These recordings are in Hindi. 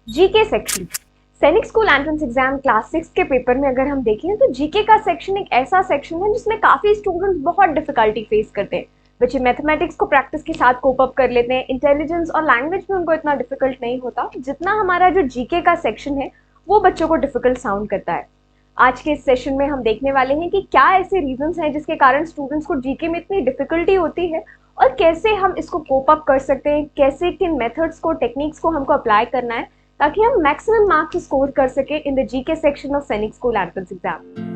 GK section. सैनिक स्कूल एंट्रेंस एग्जाम क्लास 6 के पेपर में अगर हम देखें तो जीके का सेक्शन एक ऐसा सेक्शन है जिसमें काफी स्टूडेंट्स बहुत डिफिकल्टी फेस करते हैं। बच्चे मैथमेटिक्स को प्रैक्टिस के साथ कोप अप कर लेते हैं, इंटेलिजेंस और लैंग्वेज में उनको इतना डिफिकल्ट नहीं होता जितना हमारा जो जीके का सेक्शन है वो बच्चों को डिफिकल्ट साउंड करता है। आज के इस सेशन में हम देखने वाले हैं कि क्या ऐसे रीजंस हैं जिसके कारण स्टूडेंट्स को जीके में इतनी डिफिकल्टी होती है और कैसे हम इसको कोप अप कर सकते हैं, कैसे किन मेथड्स को, टेक्निक्स को हमको अप्लाई करना है ताकि हम मैक्सिमम मार्क्स स्कोर कर सके in the GK section of Sainik school entrance exam.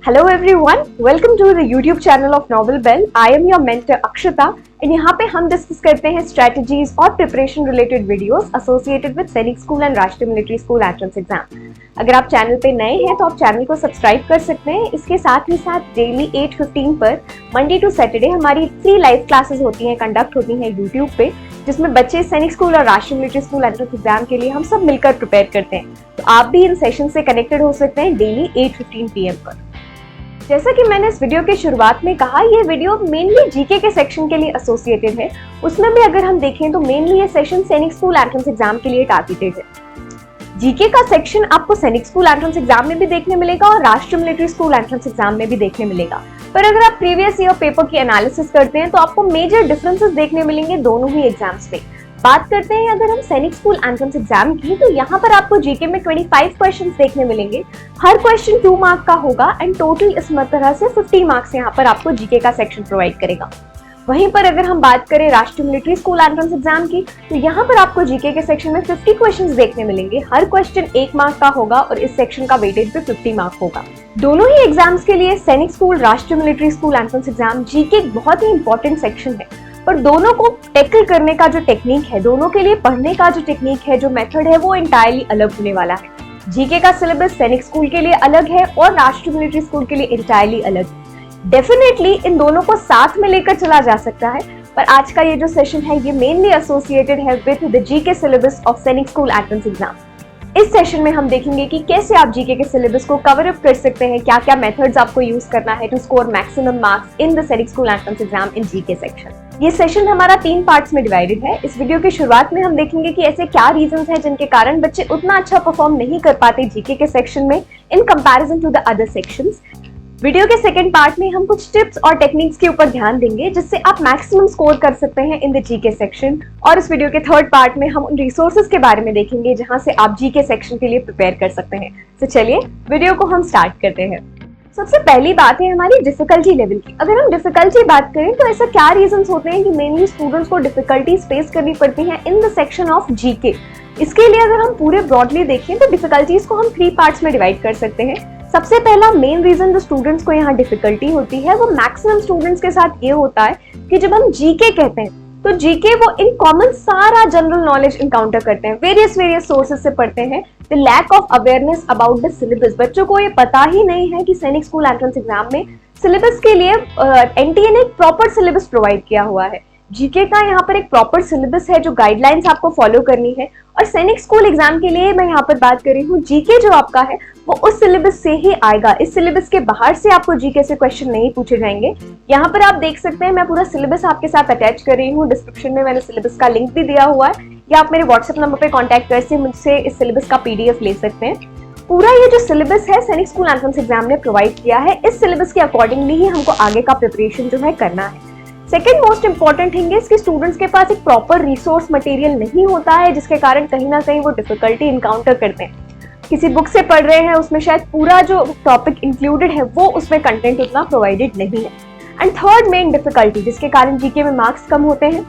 Hello everyone, welcome to the YouTube channel of Novel Bell. I am your mentor Akshita and यहाँ पे हम डिस्कस करते हैं स्ट्रेटजीज और preparation related videos associated with सैनिक स्कूल एंड राष्ट्रीय मिलिट्री स्कूल एंट्रेंस एग्जाम। अगर आप चैनल पे नए हैं तो आप चैनल को सब्सक्राइब कर सकते हैं। इसके साथ ही साथ डेली 8:15 पर मंडे टू सैटरडे हमारी फ्री लाइव क्लासेस होती हैं, कंडक्ट होती हैं यूट्यूब पे, जिसमें बच्चे सैनिक स्कूल और राष्ट्रीय मिलिट्री स्कूल एंट्रेंस एग्जाम के लिए हम सब मिलकर प्रिपेयर करते हैं। तो आप भी इन सेशन से कनेक्टेड हो सकते हैं डेली 8:15 PM पर। जैसा कि मैंने इस वीडियो की शुरुआत में कहा, ये वीडियो मेनली जीके के सेक्शन के लिए एसोसिएटेड है। उसमें भी अगर हम देखें तो मेनली ये सेशन सैनिक स्कूल एंट्रेंस एग्जाम के लिए टारगेटेड है। जीके का सेक्शन आपको सैनिक स्कूल एंट्रेंस एग्जाम में भी देखने मिलेगा और राष्ट्रीय मिलिट्री स्कूल एंट्रेंस एग्जाम में भी देखने मिलेगा। पर अगर आप प्रीवियस ईयर पेपर की एनालिसिस करते हैं तो आपको मेजर डिफरेंसेस देखने मिलेंगे दोनों ही एग्जाम्स में। बात करते हैं अगर हम सैनिक स्कूल एंट्रेंस एग्जाम की, तो यहाँ पर आपको जीके में 25 क्वेश्चंस देखने मिलेंगे। हर क्वेश्चन 2 मार्क का होगा एंड टोटल इस तरह से 50 मार्क्स यहाँ पर आपको जीके का सेक्शन प्रोवाइड करेगा। वहीं पर अगर हम बात करें राष्ट्रीय मिलिट्री स्कूल एंट्रेंस एग्जाम की, तो यहाँ पर आपको जीके के सेक्शन में 50 क्वेश्चंस देखने मिलेंगे। हर क्वेश्चन 1 मार्क का होगा और इस सेक्शन का वेटेज भी 50 मार्क होगा। दोनों ही एग्जाम्स के लिए सैनिक स्कूल, राष्ट्रीय military school entrance exam GK एक बहुत ही इंपॉर्टेंट सेक्शन है, पर दोनों को टैकल करने का जो टेक्निक है, दोनों के लिए पढ़ने का जो टेक्निक है, जो मेथड है, वो एंटायरली अलग होने वाला है। जीके का सिलेबस सैनिक स्कूल के लिए अलग है और राष्ट्रीय मिलिट्री स्कूल के लिए एंटायरली अलग है। डेफिनेटली इन दोनों को साथ में लेकर चला जा सकता है, पर आज का ये जो सेशन है ये मेनली एसोसिएटेड है with the GK syllabus of Sainik school entrance exam. इस सेशन में हम देखेंगे कि कैसे आप जीके के सिलेबस को कवर अप कर सकते हैं, क्या क्या मेथड्स आपको यूज करना है to score maximum marks in the Sainik school entrance exam in GK section. ये सेशन हमारा 3 पार्ट्स में डिवाइडेड है। इस वीडियो की शुरुआत में हम देखेंगे कि ऐसे क्या रीजंस हैं जिनके कारण बच्चे उतना अच्छा परफॉर्म नहीं कर पाते जीके के सेक्शन में in comparison to the other sections. Video के सेकंड पार्ट में हम कुछ टिप्स और टेक्निक्स के ऊपर ध्यान देंगे जिससे आप मैक्सिमम स्कोर कर सकते हैं इन द जीके सेक्शन। और इस वीडियो के थर्ड पार्ट में हम उन रिसोर्सेज के बारे में देखेंगे जहां से आप जीके सेक्शन के लिए प्रिपेयर कर सकते हैं। तो चलिए वीडियो को हम स्टार्ट करते हैं। सबसे पहली बात है हमारी डिफिकल्टी लेवल की। अगर हम डिफिकल्टी बात करें तो ऐसा क्या रीजंस होते हैं कि मेनली स्टूडेंट्स को डिफिकल्टीज फेस करनी पड़ती हैं in the section of GK. इसके लिए अगर हम पूरे ब्रॉडली देखें तो डिफिकल्टीज को हम 3 पार्ट्स में डिवाइड कर सकते हैं। सबसे पहला मेन रीजन जो स्टूडेंट्स को यहाँ डिफिकल्टी होती है वो मैक्सिमम स्टूडेंट्स के साथ ये होता है कि जब हम जीके कहते हैं तो जीके वो इन कॉमन सारा जनरल नॉलेज इनकाउंटर करते हैं, वेरियस सोर्सेज से पढ़ते हैं। The lack of awareness about the syllabus, बच्चों को ये पता ही नहीं है कि सैनिक स्कूल एंट्रेंस एग्जाम में सिलेबस के लिए एनटीए ने एक प्रॉपर सिलेबस प्रोवाइड किया हुआ है। जीके का यहाँ पर एक प्रॉपर सिलेबस है जो गाइडलाइंस आपको फॉलो करनी है। और सैनिक स्कूल एग्जाम के लिए मैं यहाँ पर बात कर रही हूँ, जीके जो आपका है वो उस सिलेबस से ही आएगा। इस सिलेबस के बाहर से आपको जीके से क्वेश्चन नहीं पूछे जाएंगे। यहाँ पर आप देख सकते हैं मैं पूरा सिलेबस आपके साथ अटैच कर रही हूँ। डिस्क्रिप्शन में मैंने सिलेबस का लिंक भी दिया हुआ है, या आप मेरे व्हाट्सएप नंबर पे कॉन्टैक्ट करके मुझसे इस सिलेबस का PDF ले सकते हैं। पूरा ये जो सिलेबस है सैनिक स्कूल एंट्रेंस एग्जाम ने प्रोवाइड किया है, इस सिलेबस के अकॉर्डिंगली ही हमको आगे का प्रिपरेशन जो है करना है। सेकेंड मोस्ट इंपॉर्टेंट थिंग है कि स्टूडेंट्स के पास एक प्रॉपर रिसोर्स मटेरियल नहीं होता है, जिसके कारण कहीं ना कहीं वो डिफिकल्टी इनकाउंटर करते हैं। किसी बुक से पढ़ रहे हैं, उसमें शायद पूरा जो टॉपिक इंक्लूडेड है वो उसमें कंटेंट उतना प्रोवाइडेड नहीं है। एंड थर्ड मेन डिफिकल्टी जिसके कारण जीके में मार्क्स कम होते हैं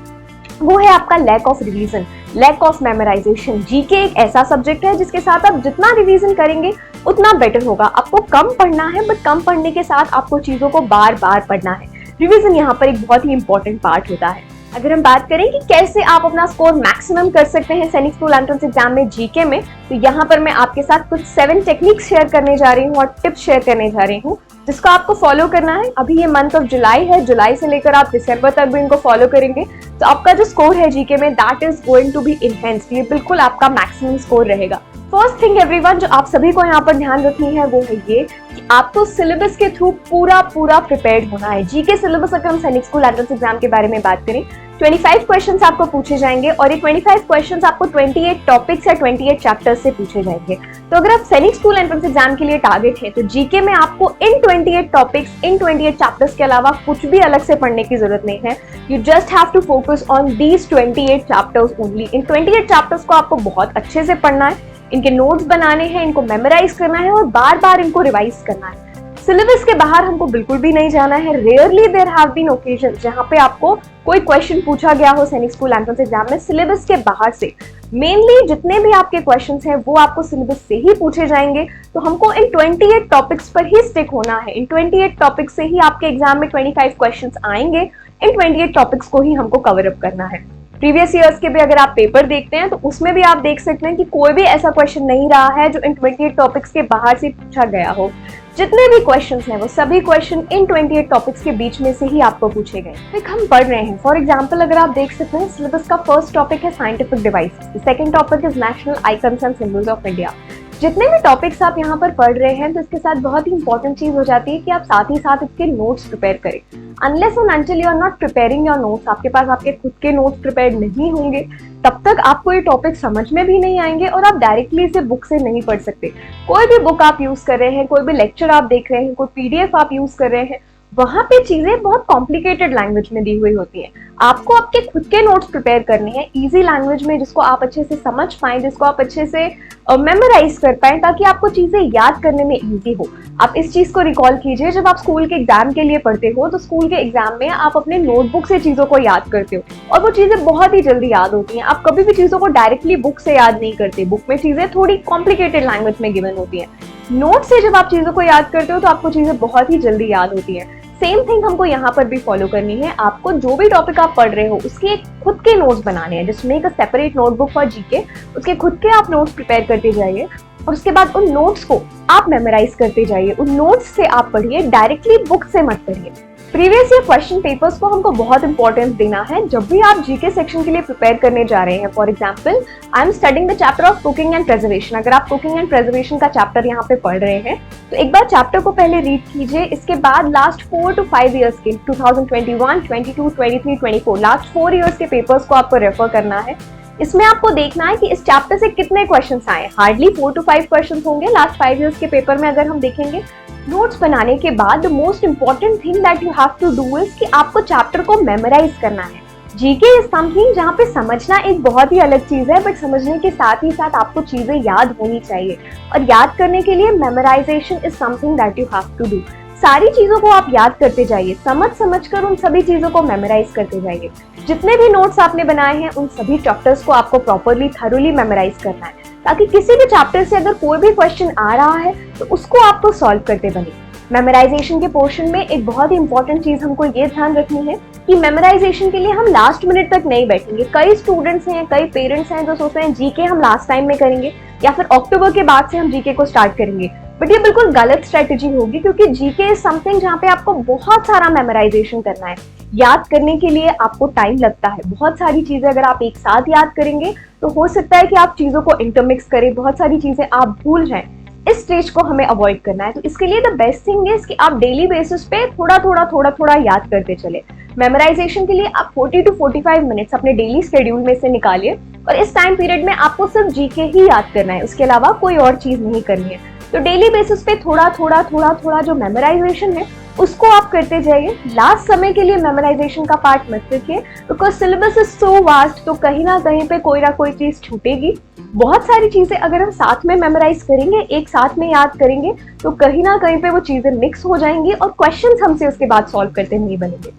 वो है आपका lack of revision, lack of memorisation. GK एक ऐसा सब्जेक्ट है जिसके साथ आप जितना रिवीजन करेंगे उतना बेटर होगा। आपको कम पढ़ना है, बट कम पढ़ने के साथ आपको चीजों को बार बार पढ़ना है। रिवीजन यहाँ पर एक बहुत ही इंपॉर्टेंट पार्ट होता है। अगर हम बात करें कि कैसे आप अपना स्कोर मैक्सिमम कर सकते हैं सैनिक स्कूल एंट्रेंस एग्जाम में जीके में, तो यहाँ पर मैं आपके साथ कुछ 7 टेक्निक्स शेयर करने जा रही हूँ और टिप्स शेयर करने जा रही हूँ जिसको आपको फॉलो करना है। अभी ये मंथ ऑफ जुलाई है, जुलाई से लेकर आप दिसंबर तक भी इनको फॉलो करेंगे तो आपका जो स्कोर है जीके में that is going to be enhanced. ये बिल्कुल आपका मैक्सिमम स्कोर रहेगा। फर्स्ट थिंग एवरीवन, जो आप सभी को यहाँ पर ध्यान रखनी है वो है ये कि आपको सिलेबस के थ्रू पूरा प्रिपेयर्ड होना है। जीके सिलेबस अगर हम सैनिक स्कूल एंट्रेंस एग्जाम के बारे में बात करें, 25 क्वेश्चंस आपको पूछे जाएंगे और ये 25 क्वेश्चंस आपको 28 टॉपिक्स या 28 चैप्टर्स से पूछे जाएंगे। तो अगर आप सैनिक स्कूल एंट्रेंस एग्जाम के लिए टारगेट है तो जीके में आपको इन 28 टॉपिक्स, इन 28 चैप्टर्स के अलावा कुछ भी अलग से पढ़ने की जरूरत नहीं है। You just have to focus on these 28 chapters only. इन 28 चैप्टर्स को आपको बहुत अच्छे से पढ़ना है, इनके नोट्स बनाने हैं, इनको मेमोराइज करना है और बार बार इनको रिवाइज करना है। सिलेबस के बाहर हमको बिल्कुल भी नहीं जाना है। Rarely there have been occasion जहां पे आपको कोई क्वेश्चन पूछा गया हो सैनिक स्कूल एंट्रेंस एग्जाम में सिलेबस के बाहर से। मेनली जितने भी आपके क्वेश्चंस हैं वो आपको सिलेबस से ही पूछे जाएंगे। तो हमको इन 28 टॉपिक्स पर ही स्टिक होना है। इन 28 टॉपिक्स से ही आपके एग्जाम में 25 क्वेश्चंस आएंगे। इन 28 टॉपिक्स को ही हमको कवर अप करना है। प्रीवियस ईयर्स के भी अगर आप पेपर देखते हैं तो उसमें भी आप देख सकते हैं कि कोई भी ऐसा क्वेश्चन नहीं रहा है जो इन 28 टॉपिक्स के बाहर से पूछा गया हो। जितने भी क्वेश्चंस हैं वो सभी क्वेश्चन इन 28 टॉपिक्स के बीच में से ही आपको पूछे गए। एक हम पढ़ रहे हैं, फॉर एग्जांपल अगर आप देख सकते हैं सिलेबस का फर्स्ट टॉपिक है scientific devices, second topic is national icons and symbols of India. जितने भी टॉपिक्स आप यहाँ पर पढ़ रहे हैं तो इसके साथ बहुत ही इंपॉर्टेंट चीज हो जाती है कि आप साथ ही साथ इसके नोट्स प्रिपेयर करें। Unless and until you are not preparing your notes, आपके पास आपके खुद के नोट्स प्रिपेयर नहीं होंगे, तब तक आपको ये टॉपिक समझ में भी नहीं आएंगे और आप डायरेक्टली इसे बुक से नहीं पढ़ सकते। कोई भी बुक आप यूज कर रहे हैं, कोई भी लेक्चर आप देख रहे हैं, कोई पीडीएफ आप यूज कर रहे हैं, वहां पे चीजें बहुत कॉम्प्लिकेटेड लैंग्वेज में दी हुई होती हैं। आपको आपके खुद के नोट्स प्रिपेयर करने हैं इजी लैंग्वेज में, जिसको आप अच्छे से समझ पाएं, जिसको आप अच्छे से मेमोराइज कर पाएं, ताकि आपको चीजें याद करने में इजी हो। आप इस चीज को रिकॉल कीजिए, जब आप स्कूल के एग्जाम के लिए पढ़ते हो तो स्कूल के एग्जाम में आप अपने नोटबुक से चीजों को याद करते हो और वो चीजें बहुत ही जल्दी याद होती हैं। आप कभी भी चीजों को डायरेक्टली बुक से याद नहीं करते। बुक में चीजें थोड़ी कॉम्प्लिकेटेड लैंग्वेज में गिवन होती हैं। नोट से जब आप चीजों को याद करते हो तो आपको चीजें बहुत ही जल्दी याद होती हैं। सेम थिंग हमको यहाँ पर भी फॉलो करनी है। आपको जो भी टॉपिक आप पढ़ रहे हो उसके खुद के नोट्स बनाने हैं। Just make a separate notebook for GK, उसके खुद के आप नोट्स प्रिपेयर करते जाइए और उसके बाद उन नोट्स को आप मेमोराइज करते जाइए। उन नोट्स से आप पढ़िए, डायरेक्टली बुक से मत पढ़िए। प्रीवियस ईयर क्वेश्चन पेपर्स को हमको बहुत इंपॉर्टेंस देना है जब भी आप जीके सेक्शन के लिए प्रिपेयर करने जा रहे हैं। For example, I am studying the chapter of cooking and preservation. अगर आप कुकिंग एंड प्रिजर्वेशन का चैप्टर यहाँ पे पढ़ रहे हैं तो एक बार चैप्टर को पहले रीड कीजिए। इसके बाद लास्ट 4 to 5 ईयर्स के 2021, 22, 23, 24 लास्ट 4 ईयर्स के पेपर्स को आपको रेफर करना है। इसमें आपको देखना है कि इस चैप्टर से कितने क्वेश्चंस आए। हार्डली 4 to 5 क्वेश्चंस होंगे लास्ट 5 ईयर्स के पेपर में। अगर हम देखेंगे नोट्स बनाने के बाद the most important thing that you have to do is कि आपको चैप्टर को मेमोराइज करना है। जीके इज समथिंग जहाँ पे समझना एक बहुत ही अलग चीज है, बट समझने के साथ ही साथ आपको चीजें याद होनी चाहिए और याद करने के लिए memorisation is something that you have to do. सारी चीजों को आप याद करते जाइए, समझ कर उन सभी चीजों को मेमोराइज करते जाइए। जितने भी नोट्स आपने बनाए हैं उन सभी चैप्टर्स को आपको प्रॉपरली थरोली मेमोराइज करना है, ताकि किसी भी चैप्टर से अगर कोई भी क्वेश्चन आ रहा है तो उसको आपको सॉल्व करते बने। मेमोराइजेशन के पोर्शन में एक बहुत ही इंपॉर्टेंट चीज हमको ये ध्यान रखनी है कि मेमोराइजेशन के लिए हम लास्ट मिनट तक नहीं बैठेंगे। कई स्टूडेंट्स हैं, कई पेरेंट्स हैं जो सोचते हैं जीके हम लास्ट टाइम में करेंगे या फिर अक्टूबर के बाद से हम जीके को स्टार्ट करेंगे, बट ये बिल्कुल गलत स्ट्रेटेजी होगी, क्योंकि जीके इज समथिंग जहाँ पे आपको बहुत सारा मेमोराइजेशन करना है। याद करने के लिए आपको टाइम लगता है। बहुत सारी चीजें अगर आप एक साथ याद करेंगे तो हो सकता है कि आप चीजों को इंटरमिक्स करें, बहुत सारी चीजें आप भूल जाएं। इस स्टेज को हमें अवॉइड करना है। तो इसके लिए द बेस्ट थिंग इज कि आप डेली बेसिस पे थोड़ा थोड़ा याद करते चले। मेमोराइजेशन के लिए आप 40 to 45 मिनट्स अपने डेली शेड्यूल में से निकालिए और इस टाइम पीरियड में आपको सिर्फ जीके ही याद करना है, उसके अलावा कोई और चीज नहीं करनी है। तो डेली बेसिस पे थोड़ा जो मेमोराइजेशन है उसको आप करते जाइए। लास्ट समय के लिए मेमोराइजेशन का पार्ट मत रखिए, because syllabus is so vast, तो कहीं ना कहीं पे कोई ना कोई चीज छूटेगी। बहुत सारी चीजें अगर हम साथ में मेमोराइज करेंगे, एक साथ में याद करेंगे, तो कहीं ना कहीं पे वो चीजें मिक्स हो जाएंगी और क्वेश्चंस हमसे उसके बाद सॉल्व करते नहीं बनेंगे।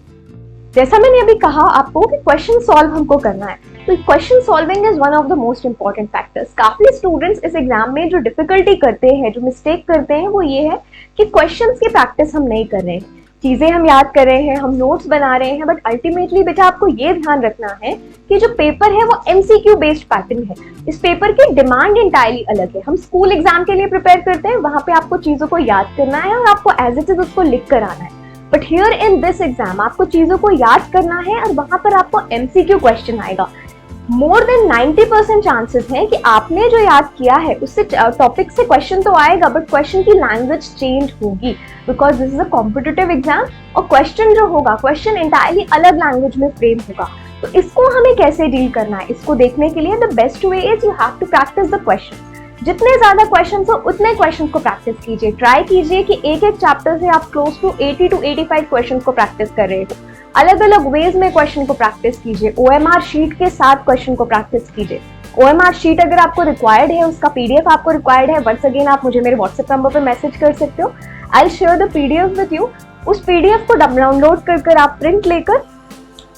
जैसा मैंने अभी कहा आपको कि क्वेश्चन सॉल्व हमको करना है, तो question solving is one of the most important factors. काफी स्टूडेंट्स इस एग्जाम में जो डिफिकल्टी करते हैं, जो मिस्टेक करते हैं, वो ये है कि क्वेश्चंस की प्रैक्टिस हम नहीं कर रहे हैं। चीजें हम याद कर रहे हैं, हम नोट्स बना रहे हैं, बट अल्टीमेटली बेटा आपको ये ध्यान रखना है कि जो पेपर है वो एमसीक्यू बेस्ड पैटर्न है। इस पेपर की डिमांड इंटायरली अलग है। हम स्कूल एग्जाम के लिए प्रिपेयर करते हैं, वहां पे आपको चीजों को याद करना है और आपको एज इट इज उसको लिख कर आना है। But here in this exam आपको चीजों को याद करना है और वहां पर आपको एमसीक्यू क्वेश्चन आएगा। मोर देन 90% चांसेस हैं कि आपने जो याद किया है उससे टॉपिक से क्वेश्चन तो आएगा, बट क्वेश्चन की लैंग्वेज चेंज होगी, because this is a competitive exam. और क्वेश्चन जो होगा, क्वेश्चन इंटायरली अलग लैंग्वेज में फ्रेम होगा। तो इसको हमें कैसे डील करना है, इसको देखने के लिए the best way is you have to practise the question. जितने ज्यादा क्वेश्चंस हो उतने क्वेश्चंस को प्रैक्टिस कीजिए। ट्राई कीजिए कि एक एक चैप्टर से आप क्लोज टू 80 to 85 क्वेश्चंस को प्रैक्टिस कर रहे हो। अलग अलग वेज में क्वेश्चन को प्रैक्टिस कीजिए। OMR शीट के साथ क्वेश्चन को प्रैक्टिस कीजिए। OMR शीट अगर आपको रिक्वायर्ड है, उसका PDF आपको रिक्वायर्ड है, वंस अगेन आप मुझे मेरे व्हाट्सएप नंबर पे मैसेज कर सकते हो। I will share the PDF with you. उस PDF को डाउनलोड कर आप प्रिंट लेकर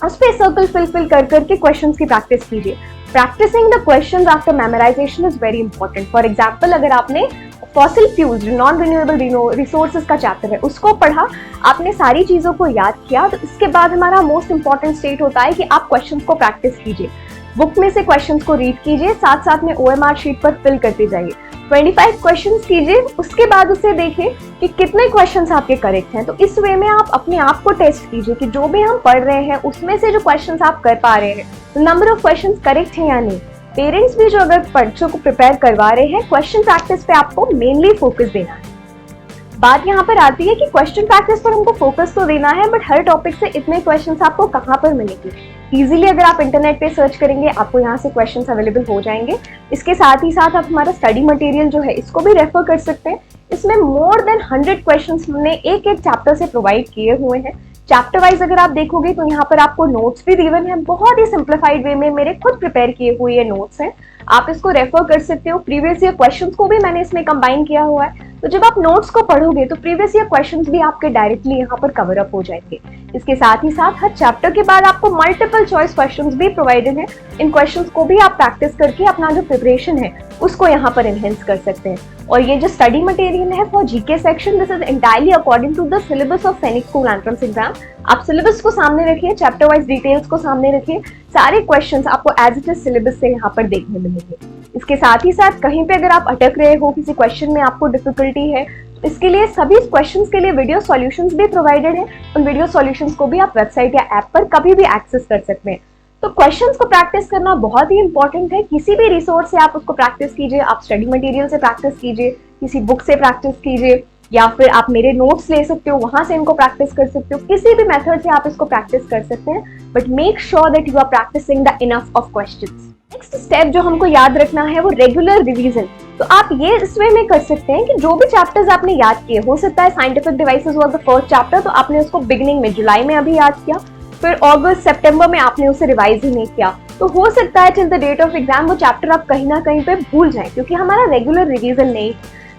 उस पे सर्कल फिल कर करके क्वेश्चंस की प्रैक्टिस कीजिए। Practising the questions after memorisation is very important. For example, अगर आपने fossil fuels, non renewable resources का चैप्टर है, उसको पढ़ा, आपने सारी चीजों को याद किया, तो इसके बाद हमारा मोस्ट इंपॉर्टेंट स्टेट होता है कि आप क्वेश्चंस को प्रैक्टिस कीजिए। बुक में से क्वेश्चंस को रीड कीजिए, साथ साथ में OMR शीट पर फिल करते जाइए। 25 क्वेश्चंस कीजिए, उसके बाद उसे देखें कि कितने क्वेश्चंस आपके करेक्ट हैं। तो इस वे में आप अपने आप को टेस्ट कीजिए कि जो भी हम पढ़ रहे हैं उसमें से जो क्वेश्चंस आप कर पा रहे हैं, नंबर ऑफ क्वेश्चंस करेक्ट है या नहीं। पेरेंट्स भी जो अगर बच्चों को प्रिपेयर करवा रहे हैं, क्वेश्चन प्रैक्टिस पे आपको मेनली फोकस देना है। बात यहाँ पर आती है कि क्वेश्चन प्रैक्टिस पर हमको फोकस तो देना है, बट हर टॉपिक से इतने क्वेश्चंस आपको कहाँ पर मिलेंगे। इजीली अगर आप इंटरनेट पे सर्च करेंगे, आपको यहाँ से क्वेश्चंस अवेलेबल हो जाएंगे। इसके साथ ही साथ आप हमारा स्टडी मटेरियल जो है इसको भी रेफर कर सकते हैं। इसमें मोर देन 100 क्वेश्चंस हमने एक एक चैप्टर से प्रोवाइड किए हुए हैं। चैप्टर वाइज अगर आप देखोगे तो यहाँ पर आपको नोट्स भी गिवन है, बहुत ही सिंप्लीफाइड वे में मेरे खुद प्रिपेयर किए हुए ये नोट्स हैं। आप इसको रेफर कर सकते हो। प्रीवियस ईयर क्वेश्चंस को भी मैंने इसमें कंबाइन किया हुआ है, तो जब आप नोट्स को पढ़ोगे तो प्रीवियस ईयर क्वेश्चंस भी आपके डायरेक्टली यहाँ पर कवर अप हो जाएंगे। इसके साथ ही साथ हर चैप्टर के बाद आपको मल्टीपल चॉइस क्वेश्चंस भी प्रोवाइडेड हैं। इन क्वेश्चंस को भी आप प्रैक्टिस करके अपना जो प्रिपरेशन है उसको यहाँ पर एनहेंस कर सकते हैं। और ये जो स्टडी मटेरियल है for GK section, this is entirely according to the syllabus of Sainik school entrance exam. आप सिलेबस को सामने रखिए, चैप्टर वाइज डिटेल्स को सामने रखिए, सारे क्वेश्चंस आपको एज इट इज सिलेबस से यहाँ पर देखने मिलेंगे। इसके साथ ही साथ कहीं पे अगर आप अटक रहे हो, किसी क्वेश्चन में आपको डिफिकल्टी है, इसके लिए सभी क्वेश्चंस के लिए वीडियो सॉल्यूशंस भी प्रोवाइडेड है। उन वीडियो सॉल्यूशंस को भी आप वेबसाइट या ऐप पर कभी भी एक्सेस कर सकते हैं। तो क्वेश्चंस को प्रैक्टिस करना बहुत ही इंपॉर्टेंट है। किसी भी रिसोर्स से आप उसको प्रैक्टिस कीजिए, आप स्टडी मटेरियल से प्रैक्टिस कीजिए, किसी बुक से प्रैक्टिस कीजिए, या फिर आप मेरे नोट्स ले सकते हो, वहां से इनको प्रैक्टिस कर सकते हो। किसी भी मेथड से आप इसको प्रैक्टिस कर सकते हैं, but make sure that you are practising the enough of questions. Next step जो हमको याद रखना है वो रेगुलर रिवीजन। तो आप ये इस वे में कर सकते हैं कि जो भी चैप्टर्स आपने याद किए, हो सकता है scientific devices was the first chapter, तो आपने उसको बिगिनिंग में जुलाई में अभी याद किया, फिर अगस्त सितंबर में आपने उसे रिवाइज ही नहीं किया, तो हो सकता है till the date of exam वो चैप्टर आप कहीं ना कहीं पे भूल जाएं, क्योंकि हमारा रेगुलर रिवीजन नहीं।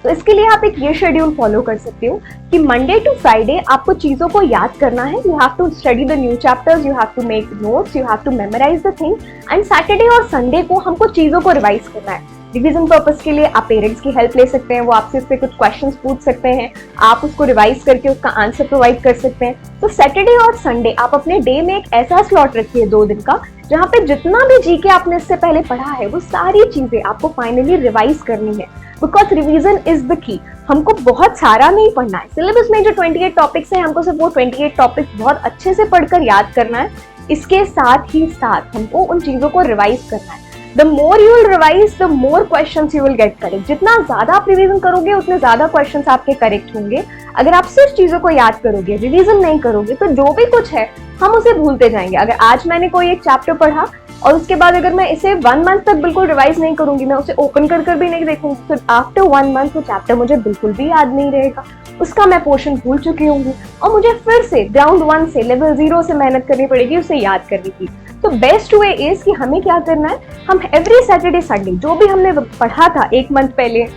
तो इसके लिए आप एक ये शेड्यूल फॉलो कर सकते हो कि मंडे टू फ्राइडे आपको चीजों को याद करना है। You have to study the new chapters, you have to make notes, you have to memorise the thing, and Saturday और संडे को हमको चीजों को रिवाइज करना है। रिवीजन पर्पस के लिए आप पेरेंट्स की हेल्प ले सकते हैं, वो आपसे इस पे कुछ क्वेश्चंस पूछ सकते हैं, आप उसको रिवाइज करके उसका आंसर प्रोवाइड कर सकते हैं। तो सैटरडे और संडे आप अपने डे में एक ऐसा स्लॉट रखिए 2 दिन का, जहाँ पे जितना भी जीके आपने इससे पहले पढ़ा है वो सारी चीजें आपको फाइनली रिवाइज करनी है, because revision is the key. हमको बहुत सारा नहीं पढ़ना है। सिलेबस में जो 28 टॉपिक्स हैं, हमको सिर्फ वो 28 टॉपिक्स बहुत अच्छे से पढ़कर याद करना है। इसके साथ ही साथ हमको उन चीजों को रिवाइज करना है। The more you will revise, the more questions you will get correct. जितना ज्यादा आप रिवीजन करोगे उतने ज्यादा क्वेश्चंस आपके करेक्ट होंगे। अगर आप सिर्फ चीजों को याद करोगे, रिवीजन नहीं करोगे, तो जो भी कुछ है हम उसे भूलते जाएंगे। अगर आज मैंने कोई एक चैप्टर पढ़ा और उसके बाद अगर मैं इसे 1 मंथ तक बिल्कुल रिवाइज नहीं करूंगी, मैं उसे ओपन कर भी नहीं देखूंगी, तो आफ्टर 1 मंथ वो चैप्टर मुझे बिल्कुल भी याद नहीं रहेगा, उसका मैं पोर्शन भूल चुकी होंगी और मुझे फिर से ग्राउंड 1 से लेवल 0 से मेहनत करनी पड़ेगी उसे याद करने की। तो बेस्ट वे इज कि हमें क्या करना है, हम एवरी सैटरडे संडे जो भी हमने पढ़ा था 1 मंथ पहले,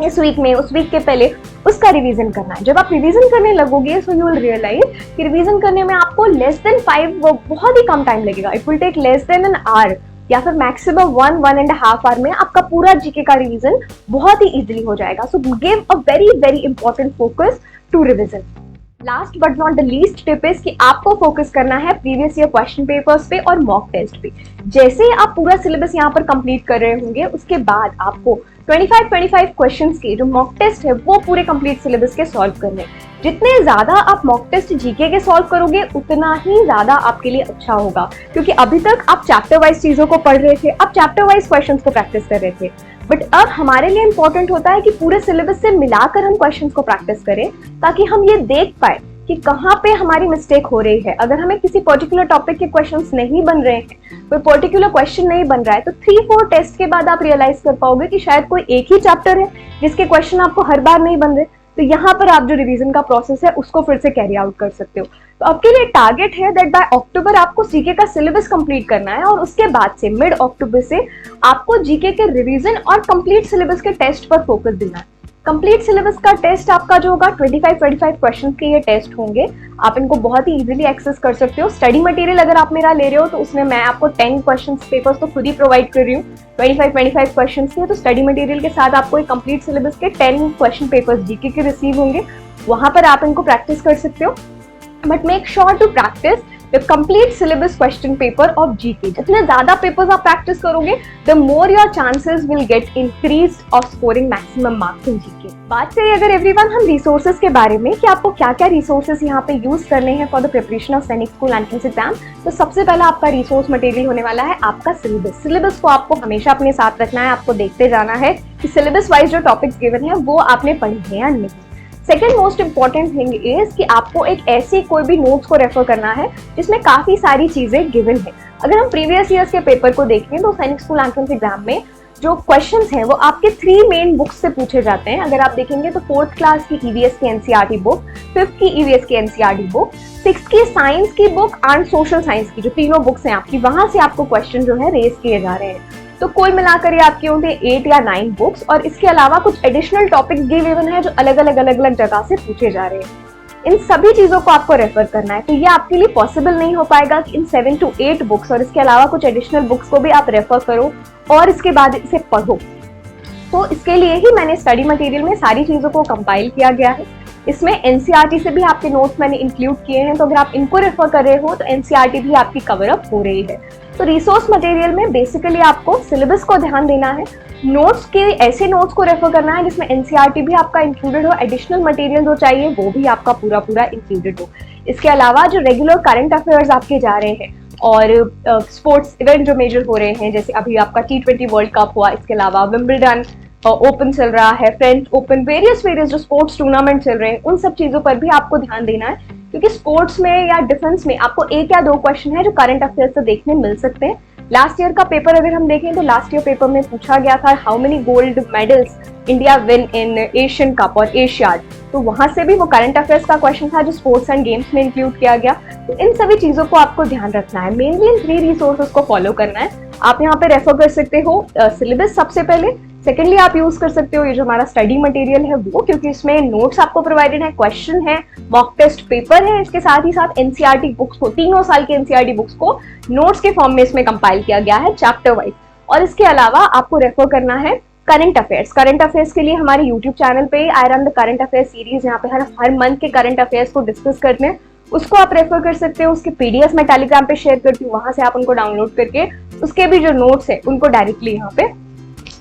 इस वीक में, उस वीक के पहले, उसका रिवीजन करना है। जब आप रिवीजन करने लगोगे सो यू विल रियलाइज कि रिवीजन करने में आपको लेस देन 5 बहुत ही कम टाइम लगेगा। It will take less than an hour या फिर मैक्सिमम 1-1.5 आवर में आपका पूरा जीके का रिवीजन बहुत ही इजीली हो जाएगा। So give a very very important focus to revision. Last but not the least tip is कि आपको फोकस करना है प्रीवियस ईयर क्वेश्चन पेपर्स पे और मॉक टेस्ट पे। जैसे आप पूरा सिलेबस यहाँ पर कंप्लीट कर रहे होंगे, उसके बाद आपको 25 क्वेश्चंस के जो मॉक टेस्ट है वो पूरे कंप्लीट सिलेबस के सॉल्व करने। जितने ज्यादा आप मॉक टेस्ट जीके के सॉल्व करोगे उतना ही ज्यादा आपके लिए अच्छा होगा, क्योंकि अभी तक आप चैप्टर वाइज चीजों को पढ़ रहे थे, आप चैप्टर वाइज क्वेश्चंस को प्रैक्टिस कर रहे थे, बट अब हमारे लिए इंपॉर्टेंट होता है कि पूरे सिलेबस से मिलाकर हम क्वेश्चंस को प्रैक्टिस करें, ताकि हम ये देख पाए कि कहाँ पे हमारी मिस्टेक हो रही है। अगर हमें किसी पर्टिकुलर टॉपिक के क्वेश्चंस नहीं बन रहे हैं, कोई पर्टिकुलर क्वेश्चन नहीं बन रहा है, तो 3-4 टेस्ट के बाद आप रियलाइज कर पाओगे कि शायद कोई एक ही चैप्टर है जिसके क्वेश्चन आपको हर बार नहीं बन रहे। तो यहाँ पर आप जो रिवीजन का प्रोसेस है उसको फिर से कैरी आउट कर सकते हो। तो आपके लिए टारगेट है दैट बाय अक्टूबर आपको जीके का सिलेबस कंप्लीट करना है, और उसके बाद से मिड अक्टूबर से आपको जीके के रिवीजन और कंप्लीट सिलेबस के टेस्ट पर फोकस देना है। कंप्लीट सिलेबस का टेस्ट आपका जो होगा 25 क्वेश्चन के ये टेस्ट होंगे। आप इनको बहुत ही इजीली एक्सेस कर सकते हो। स्टडी मटेरियल अगर आप मेरा ले रहे हो तो उसमें मैं आपको 10 क्वेश्चन पेपर्स तो खुद ही प्रोवाइड कर रही हूँ 25 क्वेश्चन के। तो स्टडी मटेरियल के साथ आपको एक कंप्लीट सिलेबस के 10 क्वेश्चन पेपर्स जीके के रिसीव होंगे, वहां पर आप इनको प्रैक्टिस कर सकते हो। But make sure to practise the complete syllabus question paper of GK. जितने ज्यादा पेपर्स आप प्रैक्टिस करोगे the more your chances will get increased of scoring maximum marks in GK. बात करें अगर एवरीवन हम रिसोर्सेज के बारे में कि आपको क्या क्या रिसोर्सेज यहाँ पे यूज करने हैं for the preparation of Sainik school entrance exam, तो सबसे पहला आपका रिसोर्स मटेरियल होने वाला है आपका सिलेबस। सिलेबस को आपको हमेशा अपने साथ रखना है, आपको देखते जाना है कि सिलेबस वाइज जो टॉपिक्स गिवन है वो आपने पढ़े हैं या नहीं। Second most important thing is कि आपको एक ऐसी कोई भी नोट्स को रेफर करना है जिसमें काफी सारी चीजें गिवन है। अगर हम प्रीवियस ईयर्स के पेपर को देखें तो सैनिक स्कूल एंट्रेंस एग्जाम में जो क्वेश्चंस हैं वो आपके 3 मेन बुक्स से पूछे जाते हैं। अगर आप देखेंगे तो 4th क्लास की ईवीएस की एनसीईआरटी बुक, 5th की ईवीएस की एनसीईआरटी बुक, 6th की साइंस की बुक एंड सोशल साइंस की, जो तीनों बुक्स हैं आपकी, वहां से आपको क्वेश्चन जो है रेज किए जा रहे हैं। तो कुल मिलाकर ये आपके होंगे 8 या 9 बुक्स, और इसके अलावा कुछ एडिशनल टॉपिक्स गिवन है जो अलग अलग जगह से पूछे जा रहे हैं। इन सभी चीजों को आपको रेफर करना है। तो ये आपके लिए पॉसिबल नहीं हो पाएगा कि इन 7 to 8 बुक्स और इसके अलावा कुछ एडिशनल बुक्स को भी आप रेफर करो और इसके बाद इसे पढ़ो। तो इसके लिए ही मैंने स्टडी मटेरियल में सारी चीजों को कंपाइल किया गया है। इसमें एनसीईआरटी से भी आपके नोट्स मैंने इंक्लूड किए हैं, तो अगर आप इनको रेफर कर रहे हो तो एनसीईआरटी भी आपकी कवर अप हो रही है। तो रिसोर्स मटेरियल में बेसिकली आपको सिलेबस को ध्यान देना है, नोट्स के ऐसे नोट्स को रेफर करना है जिसमें एनसीईआरटी भी आपका इंक्लूडेड हो, एडिशनल मटेरियल जो चाहिए वो भी आपका पूरा इंक्लूडेड हो। इसके अलावा जो रेगुलर करंट अफेयर्स आपके जा रहे हैं और स्पोर्ट्स इवेंट जो मेजर हो रहे हैं, जैसे अभी आपका T20 वर्ल्ड कप हुआ, इसके अलावा विंबलडन ओपन चल रहा है, फ्रेंच ओपन, वेरियस जो स्पोर्ट्स टूर्नामेंट चल रहे हैं, उन सब चीजों पर भी आपको ध्यान देना है, क्योंकि स्पोर्ट्स में या डिफेंस में आपको 1 या 2 क्वेश्चन है जो करंट अफेयर्स से देखने मिल सकते हैं। लास्ट ईयर का पेपर अगर हम देखें तो लास्ट ईयर पेपर में पूछा गया था how many gold medals India win in Asian cup और एशियाड, तो वहां से भी वो करंट अफेयर्स का क्वेश्चन था जो स्पोर्ट्स एंड गेम्स में इंक्लूड किया गया। तो इन सभी चीजों को आपको ध्यान रखना है, मेनली इन 3 रिसोर्सेज को फॉलो करना है। आप यहाँ पे रेफर कर सकते हो सिलेबस सबसे पहले, सेकेंडली आप यूज कर सकते हो ये जो हमारा स्टडी मटेरियल है वो, क्योंकि इसमें नोट्स आपको प्रोवाइडेड है, क्वेश्चन है, मॉक टेस्ट पेपर है, इसके साथ ही साथ एनसीईआरटी बुक्स को, 3 साल की एनसीईआरटी बुक्स को नोट्स के फॉर्म में इसमें कंपाइल किया गया है चैप्टर वाइज। और इसके अलावा आपको रेफर करना है करंट अफेयर्स। करंट अफेयर्स के लिए हमारे यूट्यूब चैनल पे I run the current affairs series, यहाँ पे हर मंथ के करंट अफेयर्स को डिस्कस करते हैं, उसको आप रेफर कर सकते हो। उसके पीडीएफ मैं टेलीग्राम पे शेयर करती हूँ, वहां से आप उनको डाउनलोड करके उसके भी जो नोट्स है उनको डायरेक्टली यहाँ पे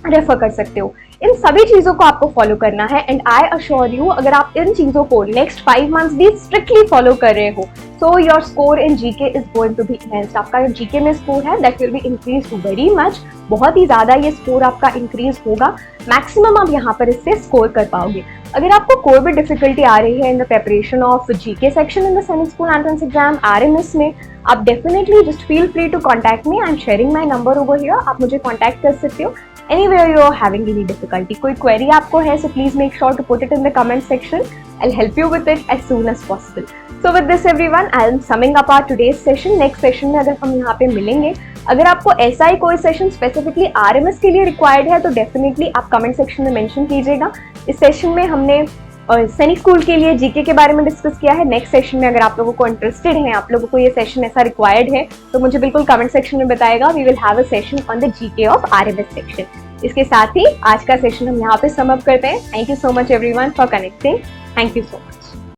रेफर कर सकते हो। इन सभी चीजों को आपको फॉलो करना है एंड आई अश्योर यू अगर आप इन चीजों को नेक्स्ट 5 मंथ्स भी स्ट्रिक्टली फॉलो कर रहे हो so your score in GK is going to be enhanced. आपका जो जीके में स्कोर है that will be increase very much, बहुत ही ज्यादा ये स्कोर आपका इंक्रीज होगा, मैक्सिमम आप यहाँ पर इससे स्कोर कर पाओगे। अगर आपको कोई भी डिफिकल्टी आ रही है in the preparation of GK section in the Sainik school entrance exam RMS में, आप definitely just feel free to contact me. I am sharing my number over here, आप मुझे कॉन्टैक्ट कर सकते हो anywhere you are having any difficulty। कोई query आपको है so please make sure to put it in the comment section, I'll help you with it as soon as possible। So with this everyone I am summing up our today's session। next session में अगर हम यहाँ पे मिलेंगे, अगर आपको ऐसा ही कोई सेशन स्पेसिफिकली आरएमएस के लिए रिक्वायर्ड है तो डेफिनेटली आप कमेंट सेक्शन में मेंशन कीजिएगा। इस सेशन में हमने सैनिक स्कूल के लिए जीके के बारे में डिस्कस किया है। नेक्स्ट सेशन में अगर आप लोगों को इंटरेस्टेड है, आप लोगों को ये सेशन ऐसा रिक्वायर्ड है तो मुझे बिल्कुल कमेंट सेक्शन में बताएगा। We will have a session on the GK of RMS section. इसके साथ ही आज का सेशन हम यहाँ पे सम अप करते हैं। Thank you so much everyone for connecting. Thank you so much.